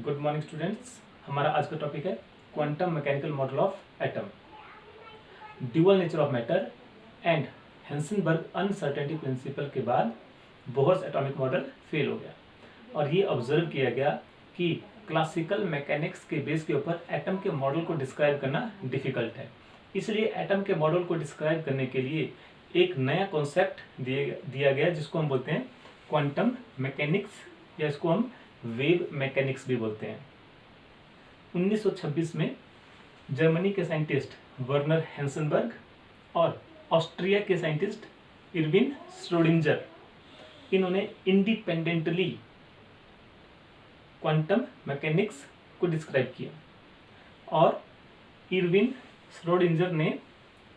Good morning students. हमारा आज का टॉपिक है quantum mechanical model of atom, dual nature of matter and Heisenberg uncertainty principle के बाद बोहर्स एटॉमिक मॉडल फेल हो गया और ये ऑब्जर्व किया गया कि क्लासिकल मैकेनिक्स के बेस के ऊपर एटम के मॉडल को डिस्क्राइब करना डिफिकल्ट है। इसलिए एटम के मॉडल को डिस्क्राइब करने के लिए एक नया कॉन्सेप्ट दिया गया जिसको हम बोलते हैं क्वांटम मैकेनिक्स, या इसको हम वेव मैकेनिक्स भी बोलते हैं। 1926 में जर्मनी के साइंटिस्ट वर्नर हेंसेनबर्ग और ऑस्ट्रिया के साइंटिस्ट इरविन श्रोडिंजर, इन्होंने इंडिपेंडेंटली क्वांटम मैकेनिक्स को डिस्क्राइब किया और इरविन श्रोडिंजर ने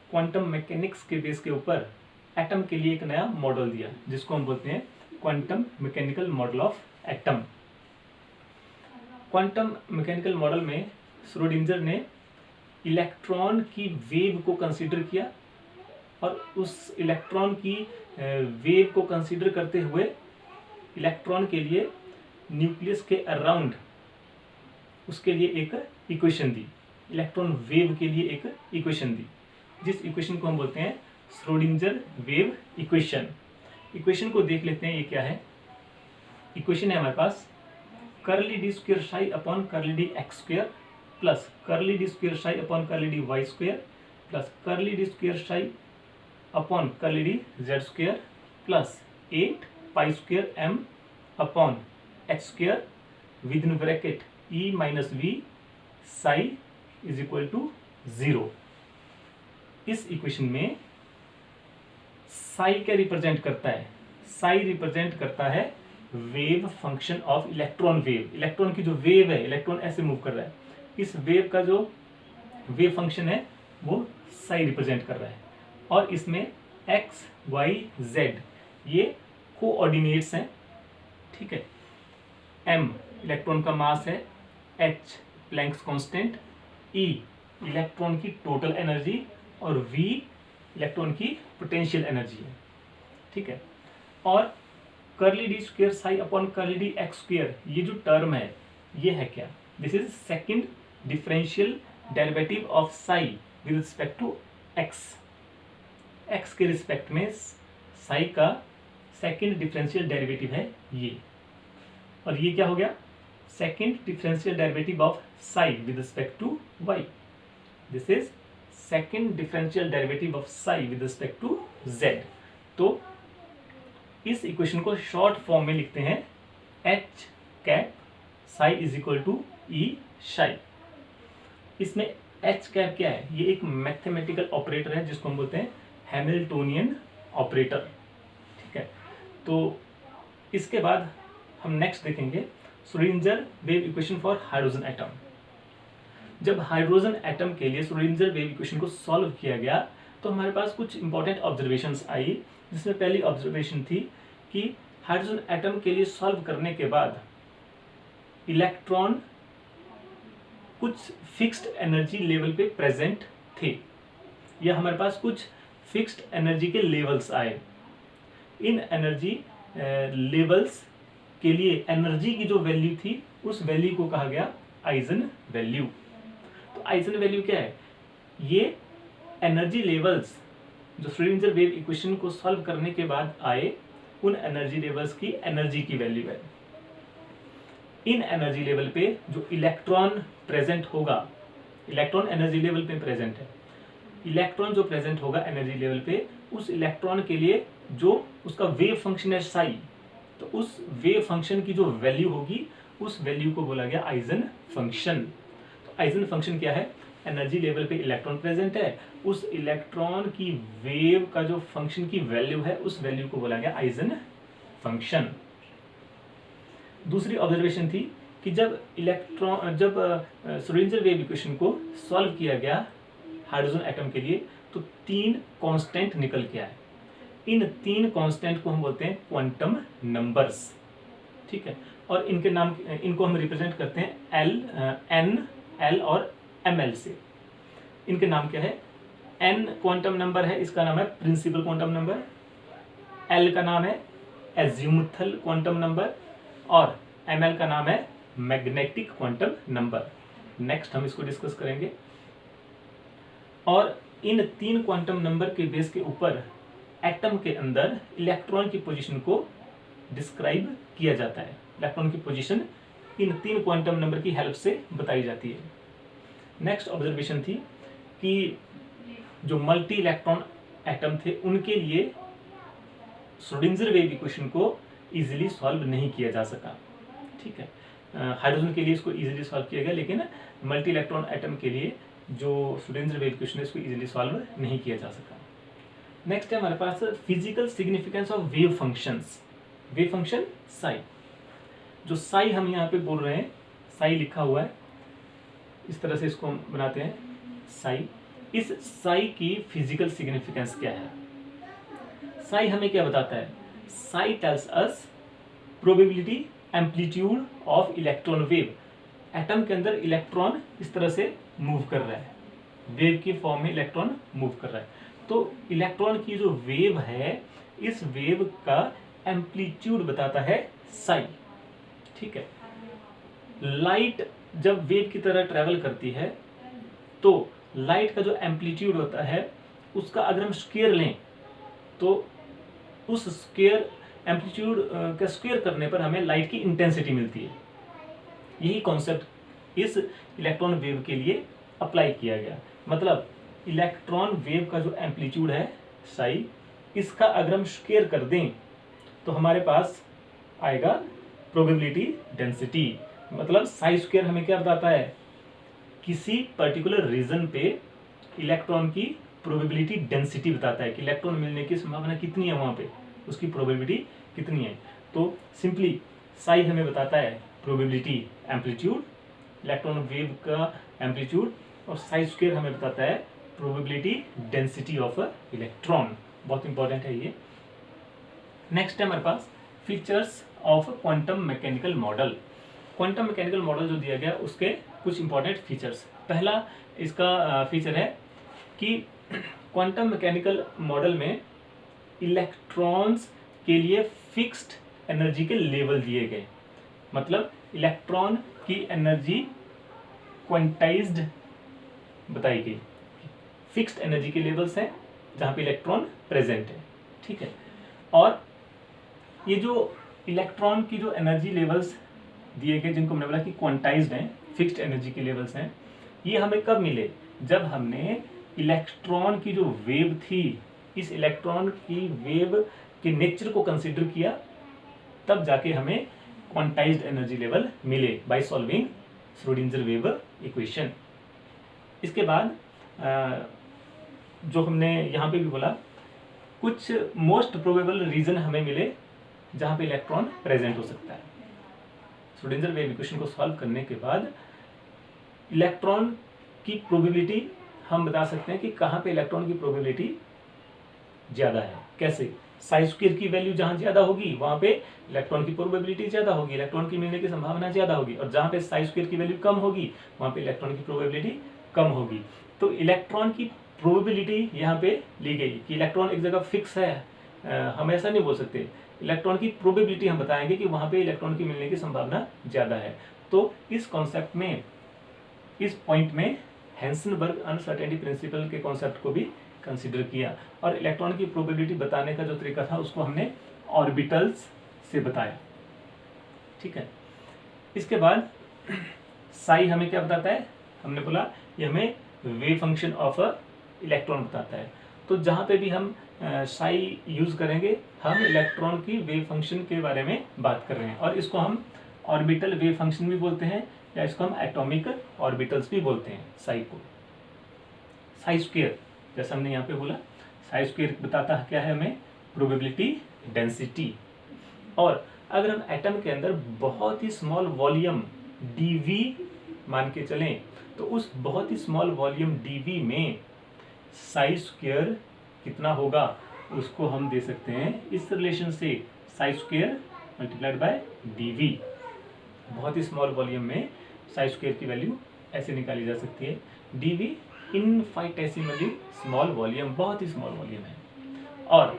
क्वांटम मैकेनिक्स के बेस के ऊपर एटम के लिए एक नया मॉडल दिया जिसको हम बोलते हैं quantum mechanical model of atom. Quantum mechanical model में श्रोडिंजर ने इलेक्ट्रॉन की वेव को कंसीडर किया और उस इलेक्ट्रॉन की वेव को कंसीडर करते हुए इलेक्ट्रॉन के लिए न्यूक्लियस के अराउंड उसके लिए एक इक्वेशन दी, इलेक्ट्रॉन वेव के लिए एक इक्वेशन दी, जिस इक्वेशन को हम बोलते हैं श्रोडिंजर वेव इक्वेशन। इक्वेशन को देख लेते हैं, ये क्या है। इक्वेशन है हमारे पास curly D square psi upon curly D x square plus curly D square psi upon curly d y square plus curly D square psi upon curly d z square plus 8 pi square m upon x square with in bracket e minus v psi is equal to 0। इस equation में साई क्या represent करता है? Sai represent करता है wave function of electron wave. Electron की जो wave है, इलेक्ट्रॉन ऐसे मूव कर रहा है, इस वेव का जो वेव फंक्शन है वो साई रिप्रेजेंट कर रहा है। और इसमें एक्स वाई जेड ये कोऑर्डिनेट्स हैं, ठीक है। एम इलेक्ट्रॉन का मास है, H Planck's constant, E electron की टोटल एनर्जी और वी इलेक्ट्रॉन की पोटेंशियल एनर्जी है, ठीक है। और curly D square psi upon curly D x square, ये जो टर्म है ये है क्या? This is second differential derivative of psi with respect to X. X के रिस्पेक्ट में साई का सेकंड डिफरेंशियल डेरिवेटिव है ये, और ये क्या हो गया? Second differential derivative of psi with respect to y. This is second differential derivative of psi with respect to z. तो इस इक्वेशन को शॉर्ट फॉर्म में लिखते हैं h cap psi is equal to e psi. इसमें h cap क्या है? ये एक मैथमेटिकल ऑपरेटर है जिसको हम बोलते हैं हैमिल्टोनियन ऑपरेटर, ठीक है। तो इसके बाद हम नेक्स्ट देखेंगे Schrödinger wave equation for hydrogen atom. जब हाइड्रोजन एटम के लिए श्रोडिंजर वेव इक्वेशन को सॉल्व किया गया तो हमारे पास कुछ इंपॉर्टेंट ऑब्जर्वेशंस आई, जिसमें पहली ऑब्जर्वेशन थी कि हाइड्रोजन एटम के लिए सॉल्व करने के बाद इलेक्ट्रॉन कुछ फिक्स्ड एनर्जी लेवल पे प्रेजेंट थे, या हमारे पास कुछ फिक्स्ड एनर्जी के लेवल्स आए। इन एनर्जी लेवल्स के लिए एनर्जी की जो वैल्यू थी उस वैल्यू को कहा गया आइजन वैल्यू। तो आइजन वैल्यू क्या है? ये एनर्जी लेवल्स जो श्रोडिंजर वेव इक्वेशन को सॉल्व करने के बाद आए, उन एनर्जी लेवल्स की एनर्जी की वैल्यू है। इन एनर्जी लेवल पे जो इलेक्ट्रॉन प्रेजेंट होगा, इलेक्ट्रॉन एनर्जी लेवल पे प्रेजेंट है, इलेक्ट्रॉन जो प्रेजेंट होगा एनर्जी लेवल पे, उस इलेक्ट्रॉन के लिए जो उसका वेव फंक्शन है साई, तो उस वेव फंक्शन की जो वैल्यू होगी उस वैल्यू को बोला गया आइजन फंक्शन। तो आइजन फंक्शन क्या है? एनर्जी लेवल पे इलेक्ट्रॉन प्रेजेंट है, उस इलेक्ट्रॉन की वेव का जो फंक्शन की वैल्यू है उस वैल्यू को बोला गया आइजन फंक्शन। दूसरी ऑब्जर्वेशन थी कि जब श्रोडिंजर वेव इक्वेशन को सॉल्व किया गया हाइड्रोजन एटम के लिए तो 3 कांस्टेंट निकल के आए। इन 3 कांस्टेंट को हम बोलते हैं क्वांटम नंबर्स, ठीक है। और इनके नाम, इनको हम रिप्रेजेंट करते हैं एल, एन, एल और एम एल से। इनके नाम क्या है? एन क्वांटम नंबर है, इसका नाम है प्रिंसिपल क्वांटम नंबर। एल का नाम है एज्यूमुथल क्वांटम नंबर और एम एल का नाम है मैग्नेटिक क्वांटम नंबर। नेक्स्ट हम इसको डिस्कस करेंगे। और इन 3 क्वांटम नंबर के बेस के ऊपर एटम के अंदर इलेक्ट्रॉन की पोजीशन को डिस्क्राइब किया जाता है। इलेक्ट्रॉन की पोजीशन इन 3 क्वांटम नंबर की हेल्प से बताई जाती है। नेक्स्ट ऑब्जर्वेशन थी कि जो मल्टी इलेक्ट्रॉन एटम थे उनके लिए श्रोडिंगर वेव इक्वेशन को इजीली सॉल्व नहीं किया जा सका। ठीक है, हाइड्रोजन के लिए इसको इजीली सॉल्व किया गया, लेकिन मल्टी इलेक्ट्रॉन एटम के लिए जो श्रोडिंगर वेव इक्वेशन है इसको इजीली सॉल्व नहीं किया जा सका। नेक्स्ट है हमारे पास physical significance of wave functions. Wave function psi, जो साई हम यहाँ पे बोल रहे हैं, साई लिखा हुआ है, इस तरह से इसको हम बनाते हैं साई। इस साई की फिजिकल सिग्निफिकेंस क्या है? साई हमें क्या बताता है? Sai tells us probability amplitude of electron wave. Atom के अंदर इलेक्ट्रॉन इस तरह से मूव कर रहा है, वेव की फॉर्म में इलेक्ट्रॉन मूव कर रहा है। तो इलेक्ट्रॉन की जो वेव है, इस वेव का एम्पलीट्यूड बताता है साई। ठीक है, लाइट जब वेव की तरह ट्रेवल करती है तो लाइट का जो एम्पलीट्यूड होता है उसका अगर हम स्क्वायर लें तो उस स्क्वायर एम्पलीट्यूड का स्क्वायर करने पर हमें लाइट की इंटेंसिटी मिलती है। यही कॉन्सेप्ट इस इलेक्ट्रॉन वेव के लिए अप्लाई किया गया। मतलब इलेक्ट्रॉन वेव का जो एम्पलीट्यूड है साई, इसका अगर हम स्क्वायर कर दें तो हमारे पास आएगा प्रोबेबिलिटी डेंसिटी। मतलब साई स्क्वायर हमें क्या बताता है? किसी पर्टिकुलर रीजन पे इलेक्ट्रॉन की प्रोबेबिलिटी डेंसिटी बताता है कि इलेक्ट्रॉन मिलने की संभावना कितनी है, वहां पे उसकी प्रोबेबिलिटी कितनी है। तो सिंपली साई हमें बताता है प्रोबेबिलिटी एम्पलीट्यूड, इलेक्ट्रॉन वेव का एम्पलीट्यूड, और साई स्क्वायर हमें बताता है प्रोबेबिलिटी डेंसिटी ऑफ इलेक्ट्रॉन। बहुत इंपॉर्टेंट है ये। नेक्स्ट है हमारे पास features of quantum mechanical model. Quantum mechanical model जो दिया गया उसके कुछ इंपॉर्टेंट फीचर्स। पहला इसका फीचर है कि क्वांटम मैकेनिकल मॉडल में इलेक्ट्रॉन्स के लिए फिक्स्ड एनर्जी के लेवल दिए गए। मतलब इलेक्ट्रॉन की एनर्जी क्वांटाइज्ड बताई गई, फिक्स्ड एनर्जी के लेवल्स हैं जहां पे इलेक्ट्रॉन प्रेजेंट है। ठीक है, और ये जो इलेक्ट्रॉन की जो एनर्जी लेवल्स दिए गए, जिनको हमने बोला कि क्वांटाइज्ड हैं, फिक्स्ड एनर्जी के लेवल्स हैं, ये हमें कब मिले? जब हमने इलेक्ट्रॉन की जो वेव थी, इस इलेक्ट्रॉन की वेव के नेचर को कंसीडर किया, तब जाके हमें क्वांटाइज्ड एनर्जी लेवल मिले by solving Schrodinger wave equation. इसके बाद जो हमने यहाँ पे भी बोला, कुछ मोस्ट प्रोबेबल रीजन हमें मिले जहाँ पे इलेक्ट्रॉन प्रेजेंट हो सकता है। श्रोडिंगर वेव इक्वेशन को सॉल्व करने के बाद इलेक्ट्रॉन की प्रोबेबिलिटी हम बता सकते हैं कि कहाँ पे इलेक्ट्रॉन की प्रोबेबिलिटी ज़्यादा है। कैसे? साई स्क्वायर की वैल्यू जहाँ ज़्यादा होगी वहाँ पे इलेक्ट्रॉन की प्रोबेबिलिटी ज़्यादा होगी, इलेक्ट्रॉन की मिलने की संभावना ज़्यादा होगी, और जहाँ पे साई स्क्वायर की वैल्यू कम होगी वहाँ पे इलेक्ट्रॉन की प्रोबेबिलिटी कम होगी। तो इलेक्ट्रॉन की प्रोबेबिलिटी यहाँ पे ली गई कि इलेक्ट्रॉन एक जगह फिक्स है, हम ऐसा नहीं बोल सकते। इलेक्ट्रॉन की प्रोबेबिलिटी हम बताएंगे कि वहाँ पे इलेक्ट्रॉन की मिलने की संभावना ज़्यादा है। तो इस कॉन्सेप्ट में, इस पॉइंट में हेंसनबर्ग अनसर्टेनिटी प्रिंसिपल के कॉन्सेप्ट को भी कंसीडर किया, और इलेक्ट्रॉन की प्रोबेबिलिटी बताने का जो तरीका था उसको हमने ऑर्बिटल्स से बताया। ठीक है, इसके बाद साई हमें क्या बताता है? हमने बोला ये हमें wave function of a electron बताता है। तो जहाँ पे भी हम साई यूज करेंगे, हम इलेक्ट्रॉन की वेव फंक्शन के बारे में बात कर रहे हैं, और इसको हम ऑर्बिटल वेव फंक्शन भी बोलते हैं, या इसको हम एटॉमिक ऑर्बिटल्स भी बोलते हैं साई को। साई स्क्वायर जैसे हमने यहाँ पे बोला, साई स्क्वायर बताता है क्या है हमें? Probability density. और अगर हम एटम के अंदर बहुत ही स्मॉल वॉल्यूम dv मान के चलें, तो उस बहुत ही स्मॉल वॉल्यूम dv में साई स्क्वायर कितना होगा उसको हम दे सकते हैं इस रिलेशन से, Sai square multiplied by dv। बहुत ही स्मॉल वॉल्यूम में साई स्क्वायर की वैल्यू ऐसे निकाली जा सकती है, dv इनफाइटेसिमली स्मॉल वॉल्यूम, बहुत ही स्मॉल वॉल्यूम है। और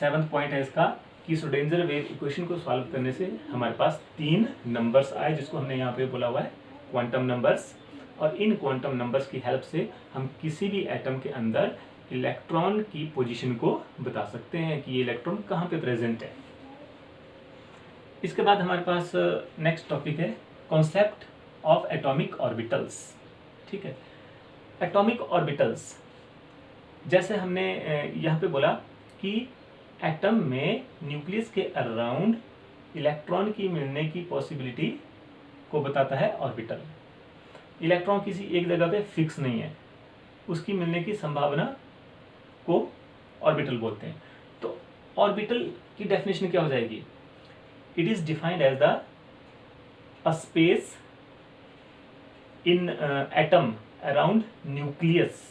7th पॉइंट है इसका कि श्रोडिंगर वेव इक्वेशन को सॉल्व करने से हमारे पास 3 नंबर्स आए, जिसको हमने यहाँ पे बोला हुआ है क्वांटम नंबर्स। और इन क्वांटम नंबर्स की हेल्प से हम किसी भी एटम के अंदर इलेक्ट्रॉन की पोजीशन को बता सकते हैं कि ये इलेक्ट्रॉन कहाँ पे प्रेजेंट है। इसके बाद हमारे पास नेक्स्ट टॉपिक है कॉन्सेप्ट ऑफ एटॉमिक ऑर्बिटल्स। ठीक है, एटॉमिक ऑर्बिटल्स जैसे हमने यहाँ पे बोला कि एटम में न्यूक्लियस के अराउंड इलेक्ट्रॉन की मिलने की पॉसिबिलिटी को बताता है ऑर्बिटल। इलेक्ट्रॉन किसी एक जगह पे फिक्स नहीं है, उसकी मिलने की संभावना को ऑर्बिटल बोलते हैं। तो ऑर्बिटल की डेफिनेशन क्या हो जाएगी? It is defined as the a space in atom around nucleus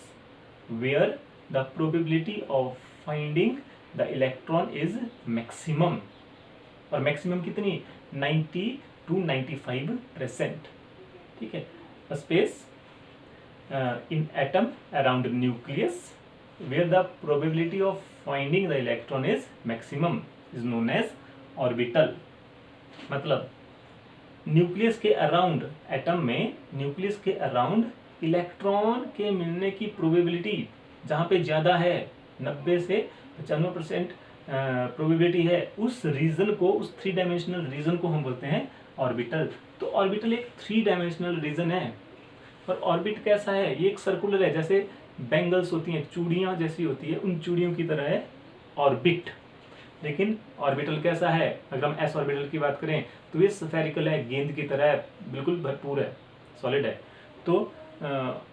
where the probability of finding the electron is maximum. और मैक्सिमम कितनी? 90 to 95%। ठीक है, space in atom around nucleus where the probability of finding the electron is maximum is known as orbital। मतलब nucleus के around, atom में nucleus के around electron के मिलने की प्रोबेबिलिटी जहाँ पे ज़्यादा है, 90 से 95% प्रोबेबिलिटी है, उस रीजन को, उस 3 डायमेंशनल रीजन को हम बोलते हैं ऑर्बिटल। तो ऑर्बिटल एक 3 डायमेंशनल रीजन है। और ऑर्बिट कैसा है? ये एक सर्कुलर है, जैसे बैंगल्स होती हैं, चूड़ियाँ जैसी होती है, उन चूड़ियों की तरह है ऑर्बिट। लेकिन ऑर्बिटल कैसा है? अगर हम एस ऑर्बिटल की बात करें तो ये स्फेरिकल है, गेंद की तरह है, बिल्कुल भरपूर है, सॉलिड है। तो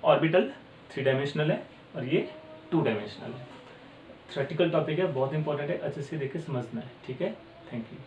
ऑर्बिटल 3 डायमेंशनल है और ये 2 डायमेंशनल है। थ्योरेटिकल टॉपिक है, बहुत इंपॉर्टेंट है, अच्छे से देख के समझना है। ठीक है, थैंक यू।